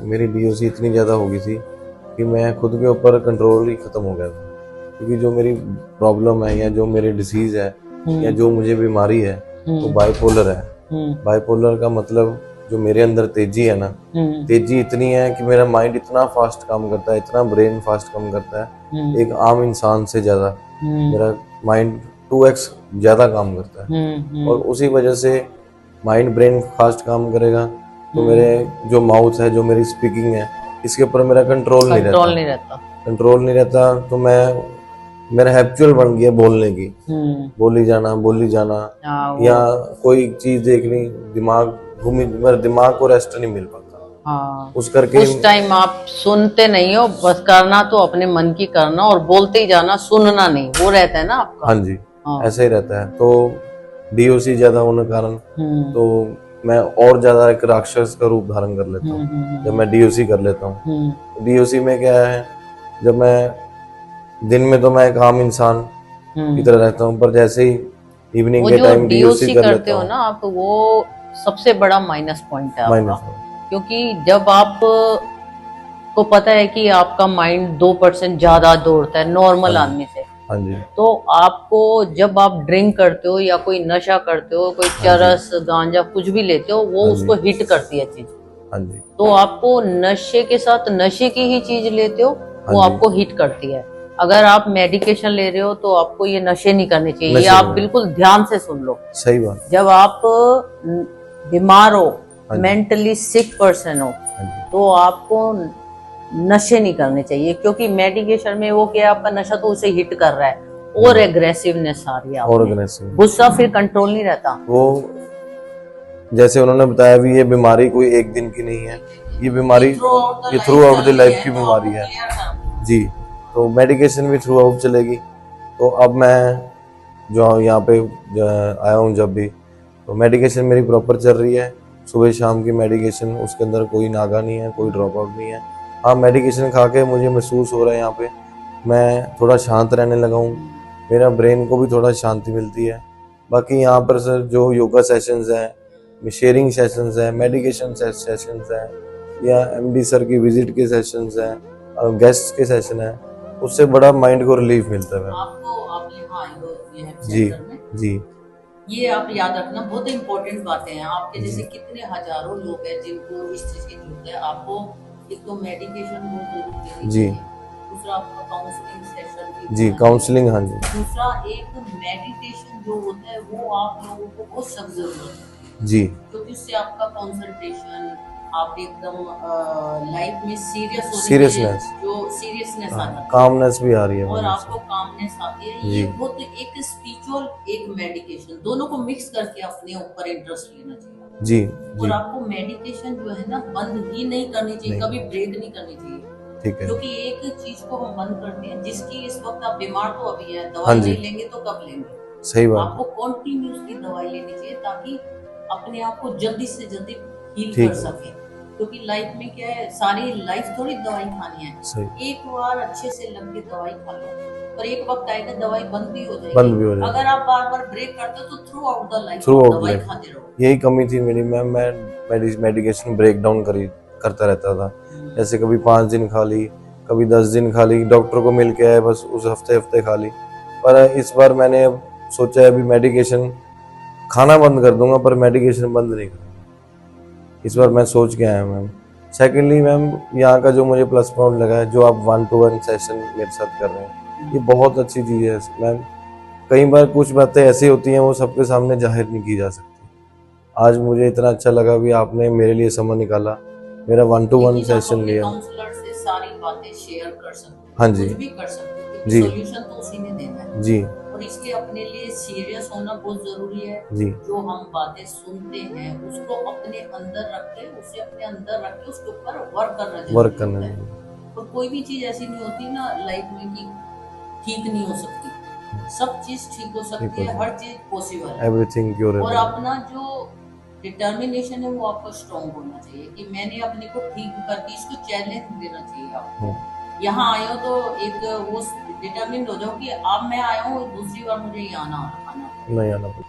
मेरी डीओसी इतनी ज़्यादा हो गई थी कि मैं खुद के ऊपर कंट्रोल ही ख़त्म हो गया था। क्योंकि जो मेरी प्रॉब्लम है या जो मेरी डिसीज़ है या जो मुझे बीमारी है वो बाइपोलर है। बाइपोलर का मतलब जो मेरे अंदर तेजी है ना, तेजी इतनी है कि मेरा माइंड इतना फास्ट काम करता है, इतना ब्रेन फास्ट काम करता है, एक आम इंसान से ज़्यादा मेरा माइंड 2x ज़्यादा काम करता है। और उसी वजह से माइंड ब्रेन फास्ट काम करेगा तो मेरे जो माउथ है, जो मेरी स्पीकिंग है, इसके ऊपर मेरा कंट्रोल नहीं रहता। तो मेरा हैबिचुअल बन गया बोलने की, बोली जाना या कोई चीज देखनी, मेरे दिमाग को रेस्ट नहीं मिल पाता। उस करके उस टाइम आप सुनते नहीं हो, बस करना तो अपने मन की करना और बोलते ही जाना, सुनना नहीं, वो रहता है ना आपका। हाँ जी, ऐसा ही रहता है। तो डीओसी ज्यादा होने के कारण तो मैं और ज्यादा एक राक्षस का रूप धारण कर लेता हूँ जब मैं डीओसी कर लेता हूँ। डीओसी में क्या है, जब मैं दिन में तो मैं एक आम इंसान की तरह रहता हूँ, पर जैसे ही इवनिंग के टाइम डीओसी कर लेता हूँ ना आप, वो सबसे बड़ा माइनस पॉइंट है आपका। क्योंकि जब आप को पता है कि आपका माइंड 2% ज्यादा दौड़ता है नॉर्मल आदमी से, हाँ जी, तो आपको जब आप ड्रिंक करते हो या कोई नशा करते हो, कोई चरस गांजा कुछ भी लेते हो, वो उसको हिट करती है चीज। हाँ जी, तो आपको नशे के साथ नशे की ही चीज लेते हो, वो आपको हिट करती है। अगर आप मेडिकेशन ले रहे हो तो आपको ये नशे नहीं करने चाहिए। ये आप बिल्कुल ध्यान से सुन लो। सही बात। जब आप बीमार हो, मेंटली सिक पर्सन हो, तो आपको नशे नहीं करने चाहिए। क्योंकि मेडिकेशन में वो क्या, आपका नशा तो उसे हिट कर रहा है और एग्रेसिवनेस आ रही है, और एग्रेसिव गुस्सा फिर कंट्रोल नहीं रहता। वो जैसे उन्होंने बताया भी, ये बीमारी कोई एक दिन की नहीं है, ये बीमारी ये थ्रू आउट द लाइफ की बीमारी है जी। तो मेडिकेशन भी थ्रू आउट चलेगी। तो अब मैं जो यहाँ पे आया हूँ जब भी, तो मेडिकेशन मेरी प्रॉपर चल रही है, सुबह शाम की मेडिकेशन, उसके अंदर कोई नागा नहीं है, कोई ड्रॉप आउट नहीं है। हाँ, मेडिकेशन खा के मुझे महसूस हो रहा है यहाँ पे मैं थोड़ा शांत रहने लगा हूँ, मेरा ब्रेन को भी थोड़ा शांति मिलती है। बाकी यहाँ पर सर जो योगा सेशंस हैं, शेयरिंग सेशंस हैं, मेडिकेशन सेशंस हैं, या एमडी सर की विजिट के सेशंस हैं, गेस्ट के सेशन हैं, उससे बड़ा माइंड को रिलीफ मिलता है आपको। आप यहाँ आए हो ये जी जी। ये आप याद रखना, बहुत इंपॉर्टेंट बातें हैं। आपके जैसे कितने हजारों लोग हैं जिनको इस चीज की जरूरत है। आपको एक तो मेडिकेशन बहुत जरूरी है जी, दूसरा आपका काउंसलिंग सेशन जी, काउंसलिंग, हाँ जी, दूसरा एक मेडिटेशन जो होता है वो आप लोगों को बहुत सख्त जरूरत है जी, क्योंकि उससे आपका कंसंट्रेशन, आप एकदम लाइफ में सीरियसनेस जो सीरियसनेस आ जाती है, कामनेस भी आ रही है, और आपको कामनेस आती है। ये बहुत एक स्पिरिचुअल एक मेडिकेशन, दोनों को मिक्स करके अपने ऊपर इंटरेस्ट लेना चाहिए जी। और आपको मेडिकेशन जो है ना बंद ही नहीं करनी चाहिए, कभी ब्रेक नहीं करनी चाहिए। ठीक है, क्योंकि एक चीज को हम बंद करते हैं, जिसकी इस वक्त आप बीमार तो अभी है, दवाई नहीं लेंगे तो कब लेंगे? सही बात। आपको कंटिन्यूअसली दवाई लेनी चाहिए ताकि अपने आप को जल्दी से जल्दी हील कर सके। क्योंकि लाइफ में क्या है, सारी लाइफ थोड़ी दवाई खानी है। एक बार अच्छे से लग के दवाई खा लो, पर एक वक्त आएगा दवाई बंद भी हो जाएगी। अगर आप बार बार ब्रेक करते हो तो थ्रू आउट द लाइफ दवाई खाते रहो। यही कमी थी मेरी, मैं मेडिकेशन ब्रेक डाउन करता रहता था। जैसे कभी 5 दिन खा ली, कभी 10 दिन खा ली, डॉक्टर को मिल के आए, बस उस हफ्ते खा ली। पर इस बार मैंने सोचा है अभी मेडिकेशन खाना बंद कर दूंगा, पर मेडिकेशन बंद नहीं करूंगा। इस बार मैं सोच के आया मैम। सेकेंडली मैम, यहाँ का जो मुझे प्लस पॉइंट लगा है, जो आप 1-to-1 सेशन मेरे साथ कर रहे हैं, ये बहुत अच्छी चीज़ है मैम। कई बार कुछ बातें ऐसी होती हैं वो सबके सामने जाहिर नहीं की जा सकती। आज मुझे इतना अच्छा लगा भी आपने मेरे लिए समय निकाला, मेरा 1-to-1 सेशन लिया। काउंसलर से सारी बातें शेयर कर सकते, हाँ जी, कुछ भी कर सकते जी, सॉल्यूशन तो उसी ने देना है जी। और इसलिए अपने लिए सीरियस होना बहुत जरूरी है जी। जो हम बातें सुनते हैं उसको अपने अंदर रख के, उसे अपने अंदर रख के उसके ऊपर वर्क करना है। और कोई भी चीज ऐसी नहीं होती ना लाइफ में कि ठीक नहीं हो सकती, सब चीज ठीक हो सकती है, हर चीज पॉसिबल है, एवरीथिंग क्यूरेबल। और अपना जो डिटर्मिनेशन है वो आपको स्ट्रॉन्ग होना चाहिए कि मैंने अपने को ठीक कर दी, इसको चैलेंज देना चाहिए आपको। यहाँ आए हो तो एक वो डिटर्मिन्ड हो जाओ कि अब मैं आया हूँ, दूसरी बार मुझे यहाँ नहीं आना।